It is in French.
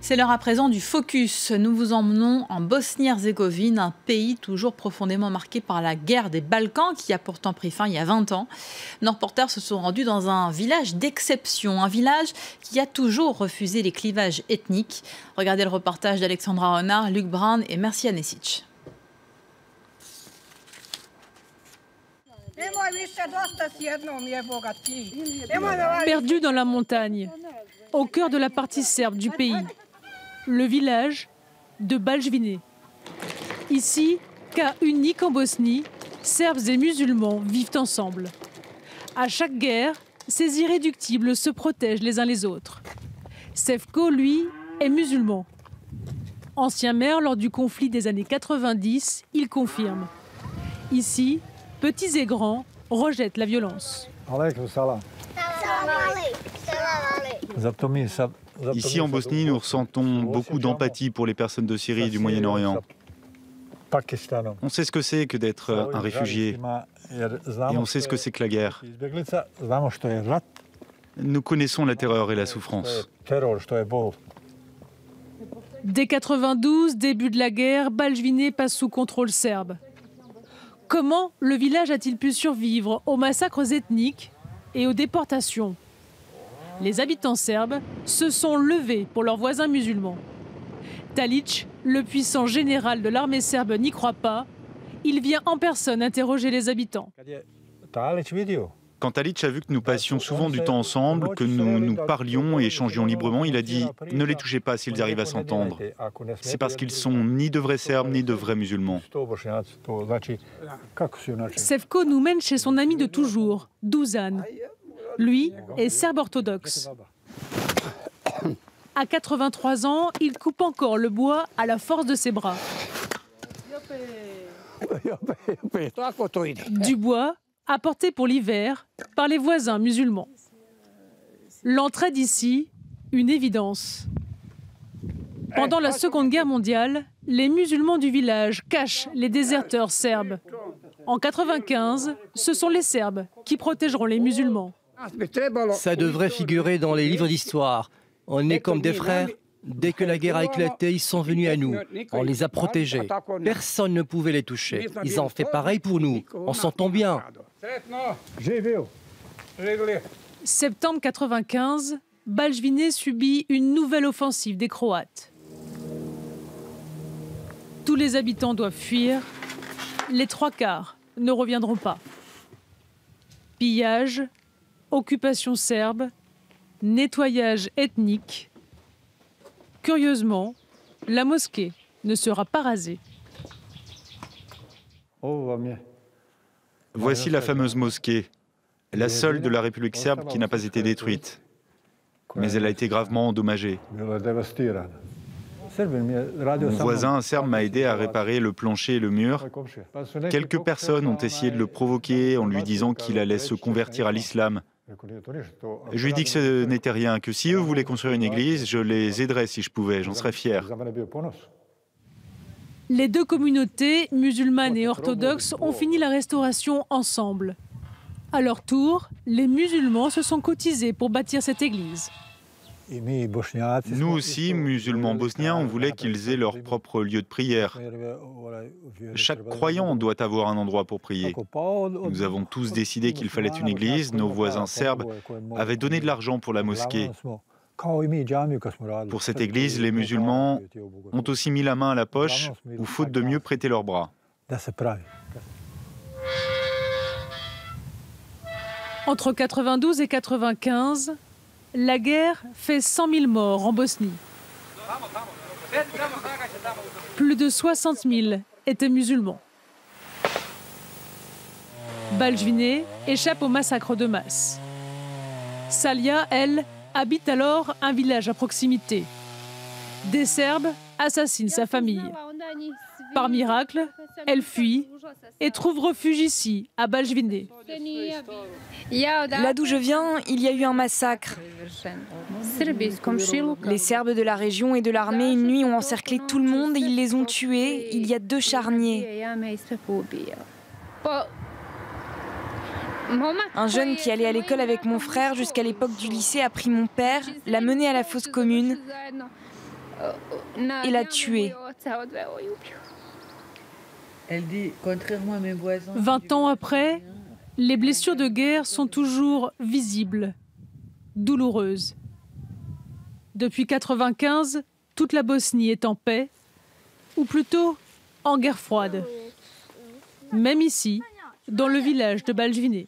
C'est l'heure à présent du focus. Nous vous emmenons en Bosnie-Herzégovine, un pays toujours profondément marqué par la guerre des Balkans qui a pourtant pris fin il y a 20 ans. Nos reporters se sont rendus dans un village d'exception, un village qui a toujours refusé les clivages ethniques. Regardez le reportage d'Alexandra Renard, Luc Brown et Mercia Nesic. Perdu dans la montagne, au cœur de la partie serbe du pays, le village de Baljvine. Ici, cas unique en Bosnie, Serbes et musulmans vivent ensemble. À chaque guerre, ces irréductibles se protègent les uns les autres. Sefko, lui, est musulman. Ancien maire lors du conflit des années 90, il confirme. Ici, petits et grands rejettent la violence. Ici, en Bosnie, nous ressentons beaucoup d'empathie pour les personnes de Syrie et du Moyen-Orient. On sait ce que c'est que d'être un réfugié et on sait ce que c'est que la guerre. Nous connaissons la terreur et la souffrance. Dès 92, début de la guerre, Baljvine passe sous contrôle serbe. Comment le village a-t-il pu survivre aux massacres ethniques et aux déportations? Les habitants serbes se sont levés pour leurs voisins musulmans. Talic, le puissant général de l'armée serbe, n'y croit pas. Il vient en personne interroger les habitants. Quand Talic a vu que nous passions souvent du temps ensemble, que nous nous parlions et échangions librement, il a dit « Ne les touchez pas s'ils arrivent à s'entendre. C'est parce qu'ils sont ni de vrais Serbes ni de vrais musulmans. » Sefko nous mène chez son ami de toujours, Dusan. Lui est serbe orthodoxe. À 83 ans, il coupe encore le bois à la force de ses bras. Du bois apporté pour l'hiver par les voisins musulmans. L'entraide ici, une évidence. Pendant la Seconde Guerre mondiale, les musulmans du village cachent les déserteurs serbes. En 1995, ce sont les Serbes qui protégeront les musulmans. Ça devrait figurer dans les livres d'histoire. On est comme des frères. Dès que la guerre a éclaté, ils sont venus à nous. On les a protégés. Personne ne pouvait les toucher. Ils ont fait pareil pour nous. On s'entend bien. Septembre 1995, Baljvine subit une nouvelle offensive des Croates. Tous les habitants doivent fuir. Les 3/4 ne reviendront pas. Pillage, occupation serbe, nettoyage ethnique. Curieusement, la mosquée ne sera pas rasée. Voici la fameuse mosquée, la seule de la République serbe qui n'a pas été détruite. Mais elle a été gravement endommagée. Mon voisin serbe m'a aidé à réparer le plancher et le mur. Quelques personnes ont essayé de le provoquer en lui disant qu'il allait se convertir à l'islam. Je lui ai dit que ce n'était rien, que si eux voulaient construire une église, je les aiderais si je pouvais, j'en serais fier. Les deux communautés, musulmanes et orthodoxes, ont fini la restauration ensemble. À leur tour, les musulmans se sont cotisés pour bâtir cette église. Nous aussi, musulmans bosniens, on voulait qu'ils aient leur propre lieu de prière. Chaque croyant doit avoir un endroit pour prier. Nous avons tous décidé qu'il fallait une église. Nos voisins serbes avaient donné de l'argent pour la mosquée. Pour cette église, les musulmans ont aussi mis la main à la poche ou, faute de mieux, prêté leurs bras. Entre 92 et 95, la guerre fait 100 000 morts en Bosnie. Plus de 60 000 étaient musulmans. Baljvine échappe au massacre de masse. Salia, elle, habite alors un village à proximité. Des Serbes assassinent sa famille. Par miracle, elle fuit et trouve refuge ici, à Baljvine. Là d'où je viens, il y a eu un massacre. Les Serbes de la région et de l'armée, une nuit, ont encerclé tout le monde et ils les ont tués. Il y a 2 charniers. Un jeune qui allait à l'école avec mon frère jusqu'à l'époque du lycée a pris mon père, l'a mené à la fosse commune. et l'a tué. Elle dit, contrairement à mes voisins... 20 ans après, les blessures de guerre sont toujours visibles, douloureuses. Depuis 1995, toute la Bosnie est en paix, ou plutôt en guerre froide. Même ici, dans le village de Baljvine.